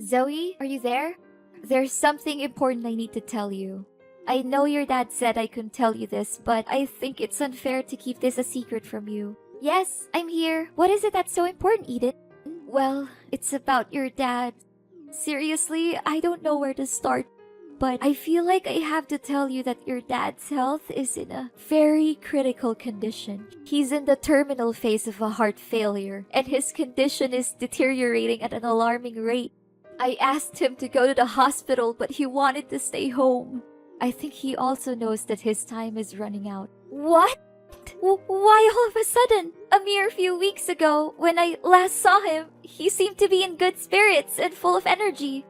Zoe, are you there? There's something important I need to tell you. I know your dad said I couldn't tell you this, but I think it's unfair to keep this a secret from you. Yes, I'm here. What is it that's so important, Eden? Well, it's about your dad. Seriously, I don't know where to start, but I feel like I have to tell you that your dad's health is in a very critical condition. He's in the terminal phase of a heart failure, and his condition is deteriorating at an alarming rate. I asked him to go to the hospital, but he wanted to stay home. I think he also knows that his time is running out. What? Why all of a sudden? A mere few weeks ago, when I last saw him, he seemed to be in good spirits and full of energy.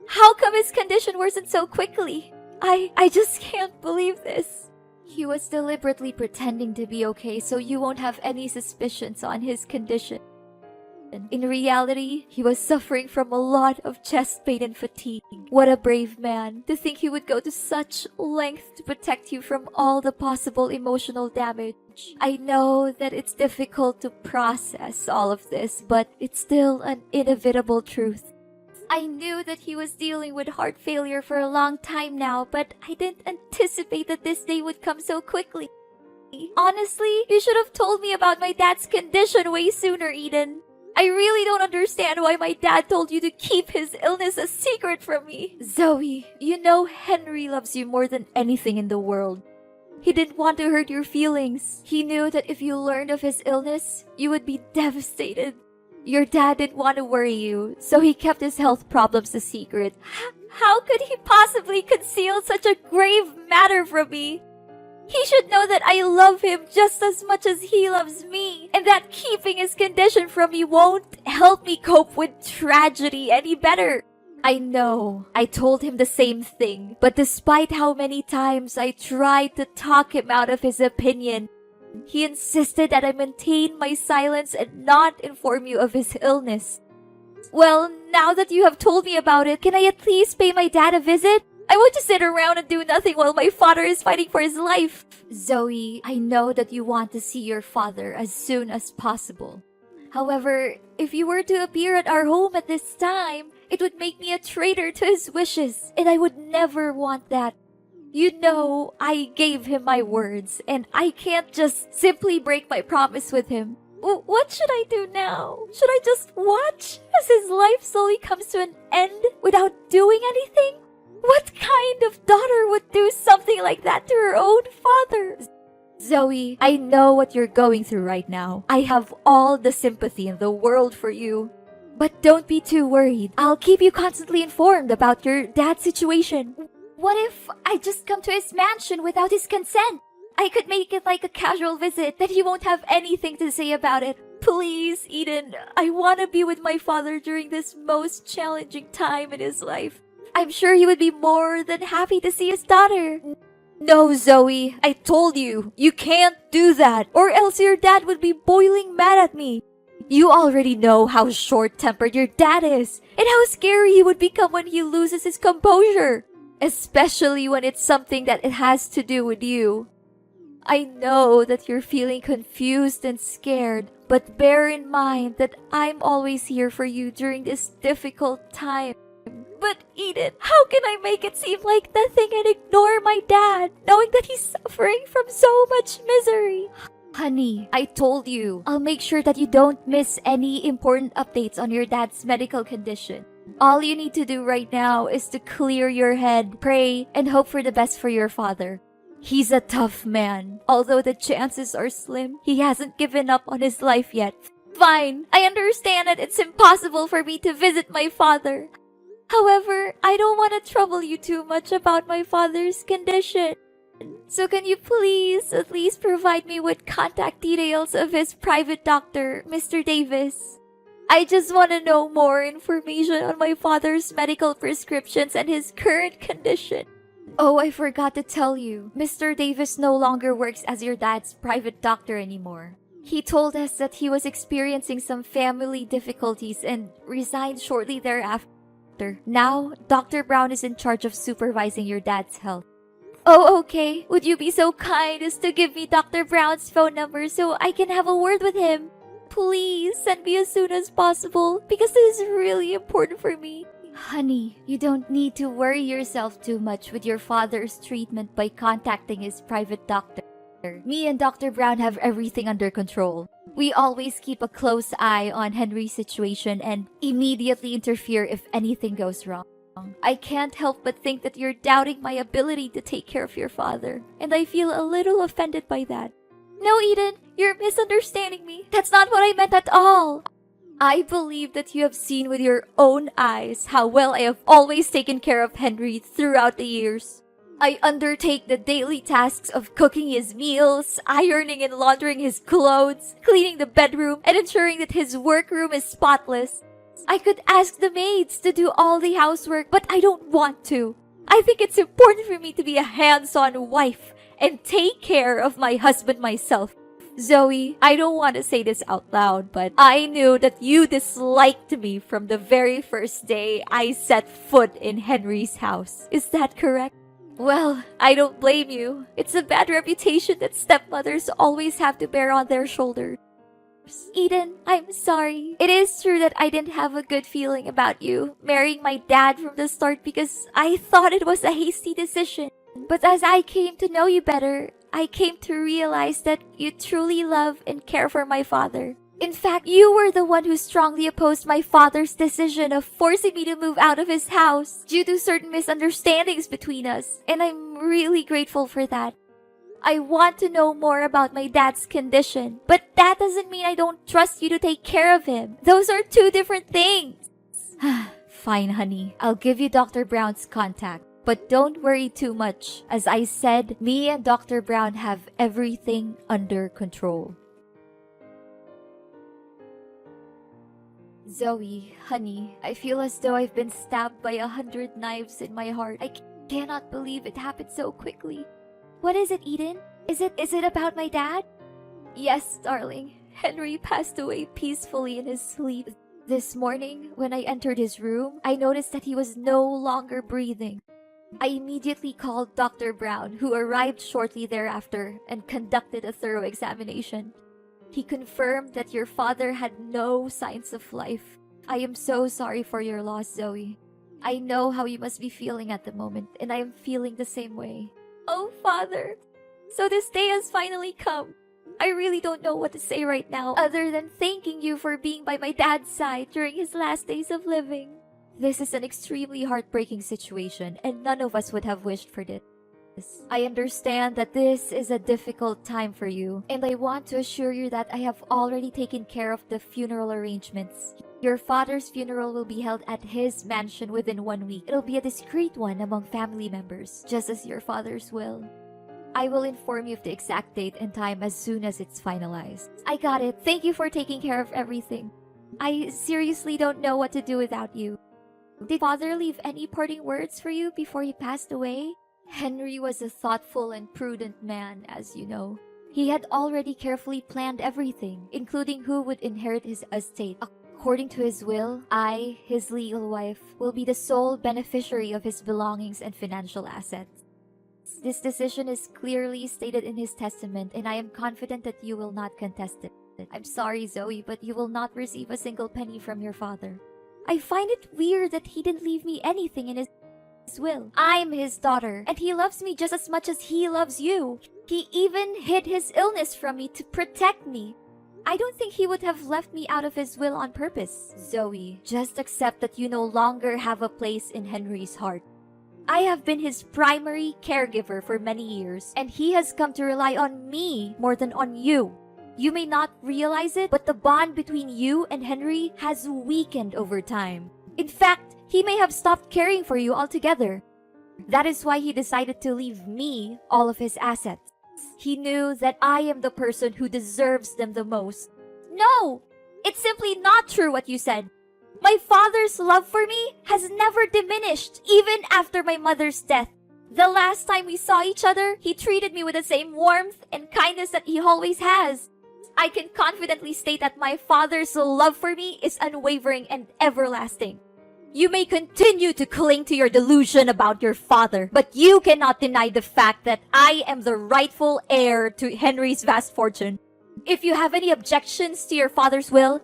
How come his condition worsened so quickly? I just can't believe this. He was deliberately pretending to be okay so you won't have any suspicions on his condition. In reality, he was suffering from a lot of chest pain and fatigue. What a brave man, to think he would go to such length to protect you from all the possible emotional damage. I know that it's difficult to process all of this, but it's still an inevitable truth. I knew that he was dealing with heart failure for a long time now, but I didn't anticipate that this day would come so quickly. Honestly, you should have told me about my dad's condition way sooner, Eden. I really don't understand why my dad told you to keep his illness a secret from me. Zoe, you know Henry loves you more than anything in the world. He didn't want to hurt your feelings. He knew that if you learned of his illness, you would be devastated. Your dad didn't want to worry you, so he kept his health problems a secret. How could he possibly conceal such a grave matter from me? He should know that I love him just as much as he loves me, and that keeping his condition from me won't help me cope with tragedy any better. I know, I told him the same thing, but despite how many times I tried to talk him out of his opinion, he insisted that I maintain my silence and not inform you of his illness. Well, now that you have told me about it, can I at least pay my dad a visit? I won't just sit around and do nothing while my father is fighting for his life. Zoe, I know that you want to see your father as soon as possible. However, if you were to appear at our home at this time, it would make me a traitor to his wishes, and I would never want that. You know, I gave him my words, and I can't just simply break my promise with him. What should I do now? Should I just watch as his life slowly comes to an end without doing anything? What kind of daughter would do something like that to her own father? Zoe, I know what you're going through right now. I have all the sympathy in the world for you. But don't be too worried. I'll keep you constantly informed about your dad's situation. What if I just come to his mansion without his consent? I could make it like a casual visit that he won't have anything to say about it. Please, Eden, I want to be with my father during this most challenging time in his life. I'm sure he would be more than happy to see his daughter. No, Zoe, I told you, you can't do that, or else your dad would be boiling mad at me. You already know how short-tempered your dad is, and how scary he would become when he loses his composure, especially when it's something that it has to do with you. I know that you're feeling confused and scared, but bear in mind that I'm always here for you during this difficult time. But Eden, how can I make it seem like nothing and ignore my dad, knowing that he's suffering from so much misery? Honey, I told you, I'll make sure that you don't miss any important updates on your dad's medical condition. All you need to do right now is to clear your head, pray, and hope for the best for your father. He's a tough man. Although the chances are slim, he hasn't given up on his life yet. Fine, I understand that it's impossible for me to visit my father. However, I don't want to trouble you too much about my father's condition. So can you please at least provide me with contact details of his private doctor, Mr. Davis? I just want to know more information on my father's medical prescriptions and his current condition. Oh, I forgot to tell you, Mr. Davis no longer works as your dad's private doctor anymore. He told us that he was experiencing some family difficulties and resigned shortly thereafter. Now, Dr. Brown is in charge of supervising your dad's health. Oh, okay. Would you be so kind as to give me Dr. Brown's phone number so I can have a word with him? Please send me as soon as possible because this is really important for me. Honey, you don't need to worry yourself too much with your father's treatment by contacting his private doctor. Me and Dr. Brown have everything under control. We always keep a close eye on Henry's situation and immediately interfere if anything goes wrong. I can't help but think that you're doubting my ability to take care of your father, and I feel a little offended by that. No, Eden, you're misunderstanding me. That's not what I meant at all. I believe that you have seen with your own eyes how well I have always taken care of Henry throughout the years. I undertake the daily tasks of cooking his meals, ironing and laundering his clothes, cleaning the bedroom, and ensuring that his workroom is spotless. I could ask the maids to do all the housework, but I don't want to. I think it's important for me to be a hands-on wife and take care of my husband myself. Zoe, I don't want to say this out loud, but I knew that you disliked me from the very first day I set foot in Henry's house. Is that correct? Well, I don't blame you. It's a bad reputation that stepmothers always have to bear on their shoulders. Eden, I'm sorry. It is true that I didn't have a good feeling about you marrying my dad from the start because I thought it was a hasty decision. But as I came to know you better, I came to realize that you truly love and care for my father. In fact, you were the one who strongly opposed my father's decision of forcing me to move out of his house due to certain misunderstandings between us, and I'm really grateful for that. I want to know more about my dad's condition, but that doesn't mean I don't trust you to take care of him. Those are two different things. Fine, honey. I'll give you Dr. Brown's contact. But don't worry too much. As I said, me and Dr. Brown have everything under control. Zoe, honey, I feel as though I've been stabbed by 100 knives in my heart. I cannot believe it happened so quickly. What is it, Eden? Is it about my dad? Yes, darling. Henry passed away peacefully in his sleep. This morning, when I entered his room, I noticed that he was no longer breathing. I immediately called Dr. Brown, who arrived shortly thereafter and conducted a thorough examination. He confirmed that your father had no signs of life. I am so sorry for your loss, Zoe. I know how you must be feeling at the moment, and I am feeling the same way. Oh, Father! So this day has finally come. I really don't know what to say right now other than thanking you for being by my dad's side during his last days of living. This is an extremely heartbreaking situation, and none of us would have wished for this. I understand that this is a difficult time for you, and I want to assure you that I have already taken care of the funeral arrangements. Your father's funeral will be held at his mansion within 1 week. It'll be a discreet one among family members, just as your father's will. I will inform you of the exact date and time as soon as it's finalized. I got it. Thank you for taking care of everything. I seriously don't know what to do without you. Did Father leave any parting words for you before he passed away? Henry was a thoughtful and prudent man, as you know. He had already carefully planned everything, including who would inherit his estate. According to his will, I, his legal wife, will be the sole beneficiary of his belongings and financial assets. This decision is clearly stated in his testament, and I am confident that you will not contest it. I'm sorry, Zoe, but you will not receive a single penny from your father. I find it weird that he didn't leave me anything in his will. I'm his daughter, and he loves me just as much as he loves you. He even hid his illness from me to protect me. I don't think he would have left me out of his will on purpose. Zoe, just accept that you no longer have a place in Henry's heart. I have been his primary caregiver for many years, and he has come to rely on me more than on you. You may not realize it, but the bond between you and Henry has weakened over time. In fact, he may have stopped caring for you altogether. That is why he decided to leave me all of his assets. He knew that I am the person who deserves them the most. No! It's simply not true what you said. My father's love for me has never diminished, even after my mother's death. The last time we saw each other, he treated me with the same warmth and kindness that he always has. I can confidently state that my father's love for me is unwavering and everlasting. You may continue to cling to your delusion about your father, but you cannot deny the fact that I am the rightful heir to Henry's vast fortune. If you have any objections to your father's will,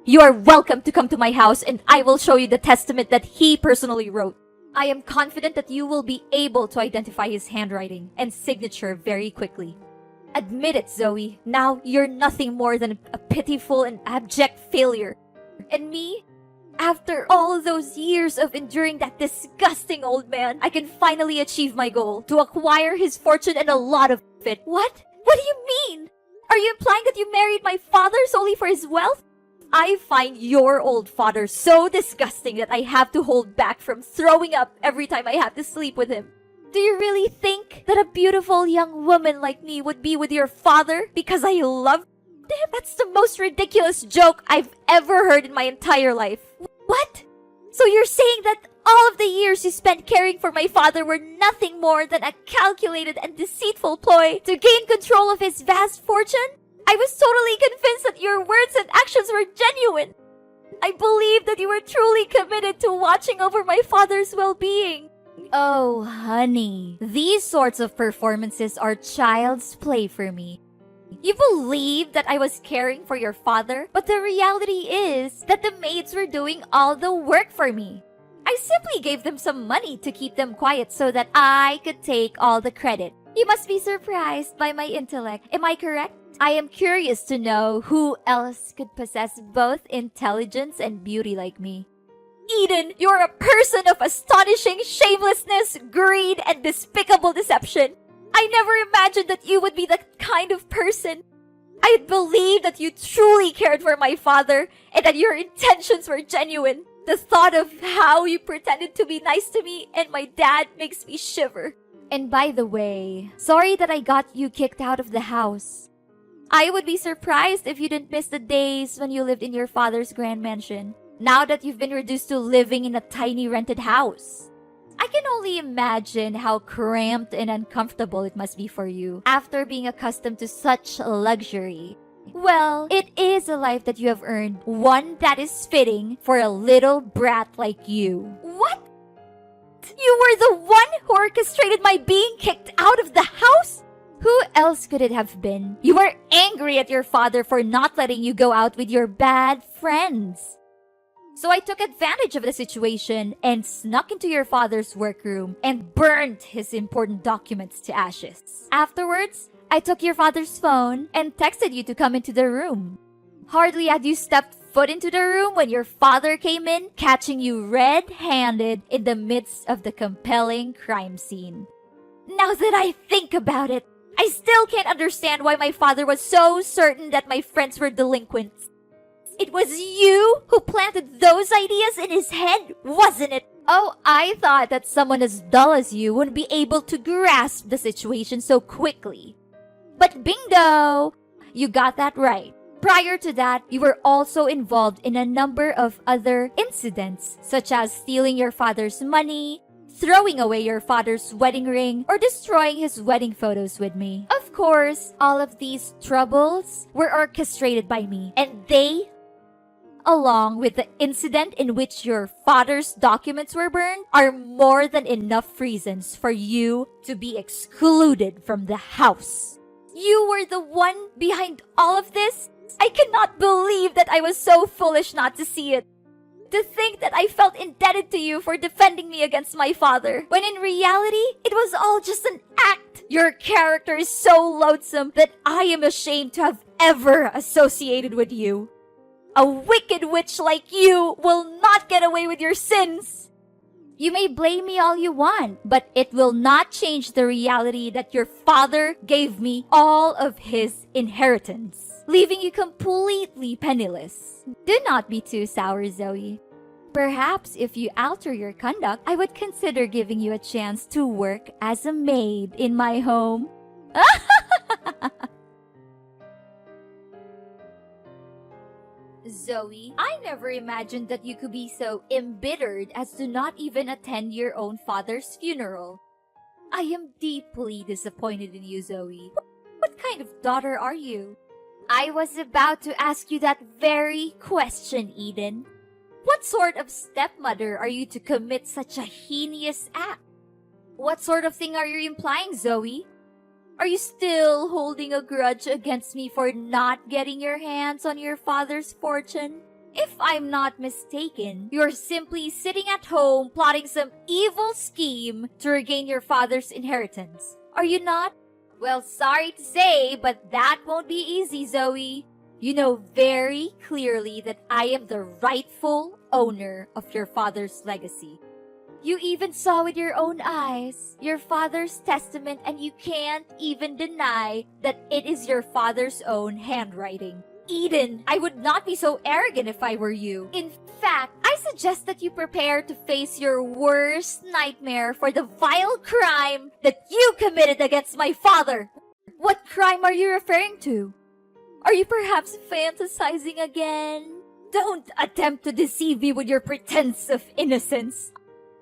You are welcome to come to my house and I will show you the testament that he personally wrote. I am confident that you will be able to identify his handwriting and signature very quickly. Admit it, Zoe. Now you're nothing more than a pitiful and abject failure. And me? After all those years of enduring that disgusting old man, I can finally achieve my goal to acquire his fortune and a lot of it. What? What do you mean? Are you implying that you married my father solely for his wealth? I find your old father so disgusting that I have to hold back from throwing up every time I have to sleep with him. Do you really think that a beautiful young woman like me would be with your father because I love him? That's the most ridiculous joke I've ever heard in my entire life. What? So you're saying that all of the years you spent caring for my father were nothing more than a calculated and deceitful ploy to gain control of his vast fortune? I was totally convinced that your words and actions were genuine. I believed that you were truly committed to watching over my father's well-being. Oh, honey, these sorts of performances are child's play for me. You believe that I was caring for your father, but the reality is that the maids were doing all the work for me. I simply gave them some money to keep them quiet so that I could take all the credit. You must be surprised by my intellect. Am I correct? I am curious to know who else could possess both intelligence and beauty like me. Eden, you're a person of astonishing shamelessness, greed, and despicable deception. I never imagined that you would be that kind of person. I had believed that you truly cared for my father and that your intentions were genuine. The thought of how you pretended to be nice to me and my dad makes me shiver. And by the way, sorry that I got you kicked out of the house. I would be surprised if you didn't miss the days when you lived in your father's grand mansion, now that you've been reduced to living in a tiny rented house. I can only imagine how cramped and uncomfortable it must be for you after being accustomed to such luxury. Well, it is a life that you have earned, one that is fitting for a little brat like you. What? You were the one who orchestrated my being kicked out of the house? Who else could it have been? You were angry at your father for not letting you go out with your bad friends. So I took advantage of the situation and snuck into your father's workroom and burned his important documents to ashes. Afterwards, I took your father's phone and texted you to come into the room. Hardly had you stepped foot into the room when your father came in, catching you red-handed in the midst of the compelling crime scene. Now that I think about it, I still can't understand why my father was so certain that my friends were delinquents. It was you who planted those ideas in his head, wasn't it? Oh, I thought that someone as dull as you wouldn't be able to grasp the situation so quickly. But bingo! You got that right. Prior to that, you were also involved in a number of other incidents, such as stealing your father's money, throwing away your father's wedding ring, or destroying his wedding photos with me. Of course, all of these troubles were orchestrated by me, and they, along with the incident in which your father's documents were burned, are more than enough reasons for you to be excluded from the house. You were the one behind all of this? I cannot believe that I was so foolish not to see it. To think that I felt indebted to you for defending me against my father, when in reality, it was all just an act. Your character is so loathsome that I am ashamed to have ever associated with you. A wicked witch like you will not get away with your sins. You may blame me all you want, but it will not change the reality that your father gave me all of his inheritance, leaving you completely penniless. Do not be too sour, Zoe. Perhaps if you alter your conduct, I would consider giving you a chance to work as a maid in my home. Zoe, I never imagined that you could be so embittered as to not even attend your own father's funeral. I am deeply disappointed in you, Zoe. What kind of daughter are you? I was about to ask you that very question, Eden. What sort of stepmother are you to commit such a heinous act? What sort of thing are you implying, Zoe? Are you still holding a grudge against me for not getting your hands on your father's fortune? If I'm not mistaken, you're simply sitting at home plotting some evil scheme to regain your father's inheritance. Are you not? Well, sorry to say, but that won't be easy, Zoe. You know very clearly that I am the rightful owner of your father's legacy. You even saw with your own eyes your father's testament, and you can't even deny that it is your father's own handwriting. Eden, I would not be so arrogant if I were you. In fact, I suggest that you prepare to face your worst nightmare for the vile crime that you committed against my father. What crime are you referring to? Are you perhaps fantasizing again? Don't attempt to deceive me with your pretense of innocence.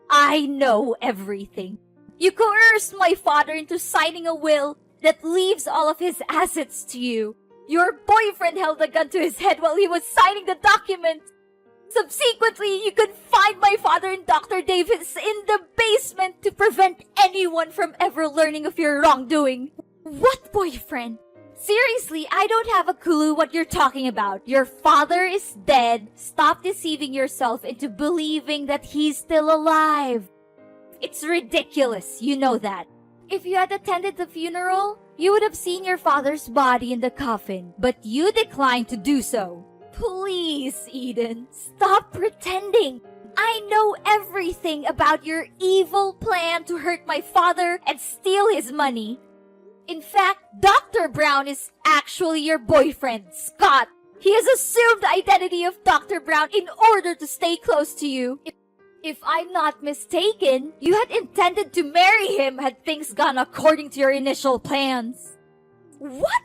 I know everything. You coerced my father into signing a will that leaves all of his assets to you. Your boyfriend held a gun to his head while he was signing the document. Subsequently, you confined my father and Dr. Davis in the basement to prevent anyone from ever learning of your wrongdoing. What boyfriend? Seriously, I don't have a clue what you're talking about. Your father is dead. Stop deceiving yourself into believing that he's still alive. It's ridiculous, you know that. If you had attended the funeral, you would have seen your father's body in the coffin, but you declined to do so. Please, Eden, stop pretending. I know everything about your evil plan to hurt my father and steal his money. In fact, Dr. Brown is actually your boyfriend, Scott. He has assumed the identity of Dr. Brown in order to stay close to you. If I'm not mistaken, you had intended to marry him had things gone according to your initial plans. What?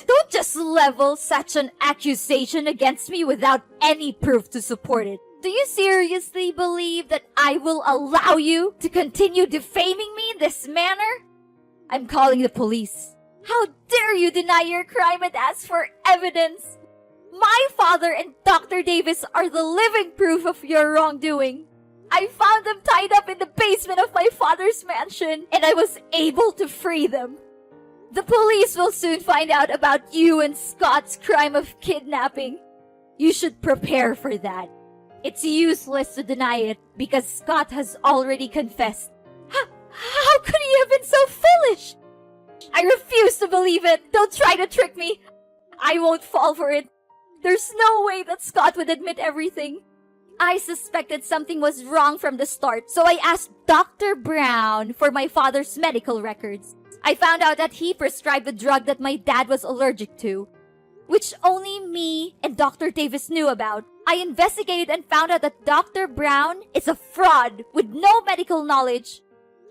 Don't just level such an accusation against me without any proof to support it. Do you seriously believe that I will allow you to continue defaming me in this manner? I'm calling the police. How dare you deny your crime and ask for evidence? My father and Dr. Davis are the living proof of your wrongdoing. I found them tied up in the basement of my father's mansion, and I was able to free them. The police will soon find out about you and Scott's crime of kidnapping. You should prepare for that. It's useless to deny it because Scott has already confessed. How could he have been so foolish? I refuse to believe it. Don't try to trick me. I won't fall for it. There's no way that Scott would admit everything. I suspected something was wrong from the start, so I asked Dr. Brown for my father's medical records. I found out that he prescribed a drug that my dad was allergic to, which only me and Dr. Davis knew about. I investigated and found out that Dr. Brown is a fraud with no medical knowledge.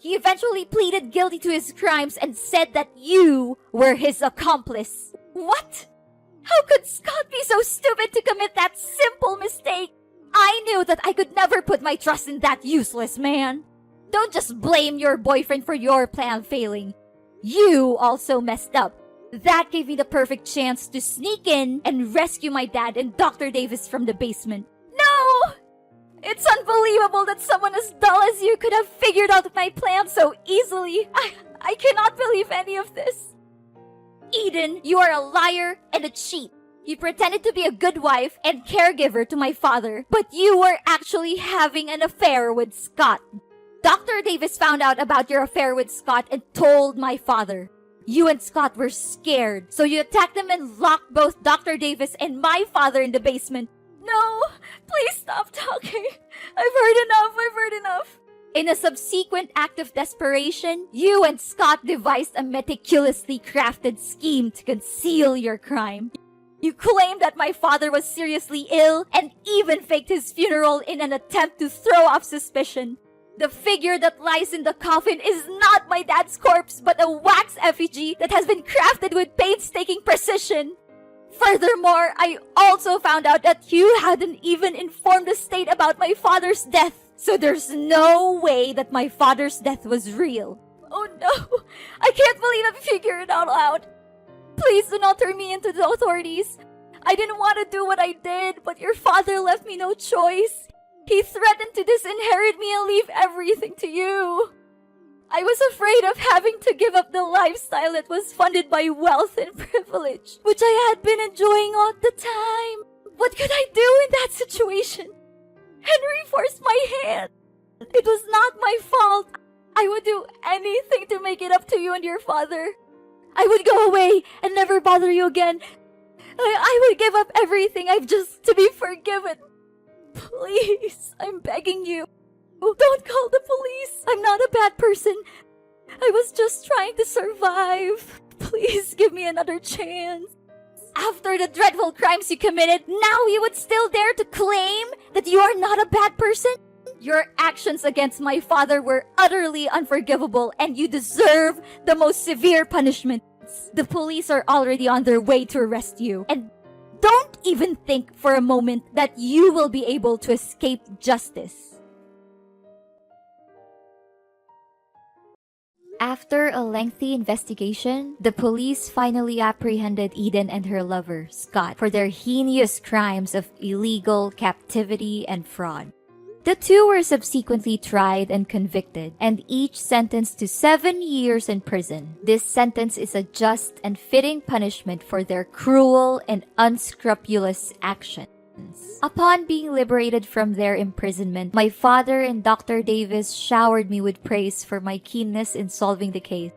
He eventually pleaded guilty to his crimes and said that you were his accomplice. What? How could Scott be so stupid to commit that simple mistake? I knew that I could never put my trust in that useless man. Don't just blame your boyfriend for your plan failing. You also messed up. That gave me the perfect chance to sneak in and rescue my dad and Dr. Davis from the basement. No! It's unbelievable that someone as dull as you could have figured out my plan so easily. I cannot believe any of this. Eden, you are a liar and a cheat. You pretended to be a good wife and caregiver to my father, but you were actually having an affair with Scott. Dr. Davis found out about your affair with Scott and told my father. You and Scott were scared, so you attacked them and locked both Dr. Davis and my father in the basement. No, please stop talking. I've heard enough. In a subsequent act of desperation, you and Scott devised a meticulously crafted scheme to conceal your crime. You claimed that my father was seriously ill and even faked his funeral in an attempt to throw off suspicion. The figure that lies in the coffin is not my dad's corpse, but a wax effigy that has been crafted with painstaking precision. Furthermore, I also found out that you hadn't even informed the state about my father's death. So there's no way that my father's death was real. Oh no, I can't believe I figured it out loud. Please do not turn me into the authorities. I didn't want to do what I did, but your father left me no choice. He threatened to disinherit me and leave everything to you. I was afraid of having to give up the lifestyle that was funded by wealth and privilege, which I had been enjoying all the time. What could I do in that situation? Henry forced my hand. It was not my fault. I would do anything to make it up to you and your father. I would go away and never bother you again. I would give up everything I've just to be forgiven. Please, I'm begging you. Don't call the police. I'm not a bad person. I was just trying to survive. Please give me another chance. After the dreadful crimes you committed, now you would still dare to claim that you are not a bad person? Your actions against my father were utterly unforgivable, and you deserve the most severe punishments. The police are already on their way to arrest you, and don't even think for a moment that you will be able to escape justice. After a lengthy investigation, the police finally apprehended Eden and her lover, Scott, for their heinous crimes of illegal captivity and fraud. The two were subsequently tried and convicted, and each sentenced to 7 years in prison. This sentence is a just and fitting punishment for their cruel and unscrupulous actions. Upon being liberated from their imprisonment, my father and Dr. Davis showered me with praise for my keenness in solving the case.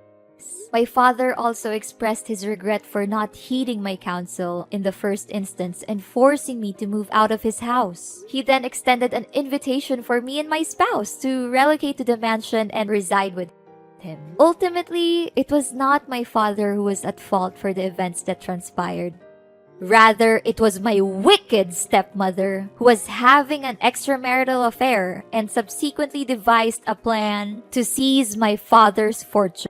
My father also expressed his regret for not heeding my counsel in the first instance and forcing me to move out of his house. He then extended an invitation for me and my spouse to relocate to the mansion and reside with him. Ultimately, it was not my father who was at fault for the events that transpired. Rather, it was my wicked stepmother who was having an extramarital affair and subsequently devised a plan to seize my father's fortune.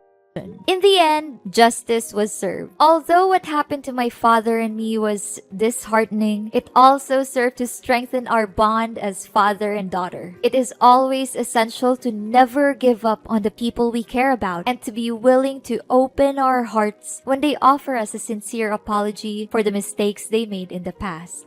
In the end, justice was served. Although what happened to my father and me was disheartening, it also served to strengthen our bond as father and daughter. It is always essential to never give up on the people we care about and to be willing to open our hearts when they offer us a sincere apology for the mistakes they made in the past.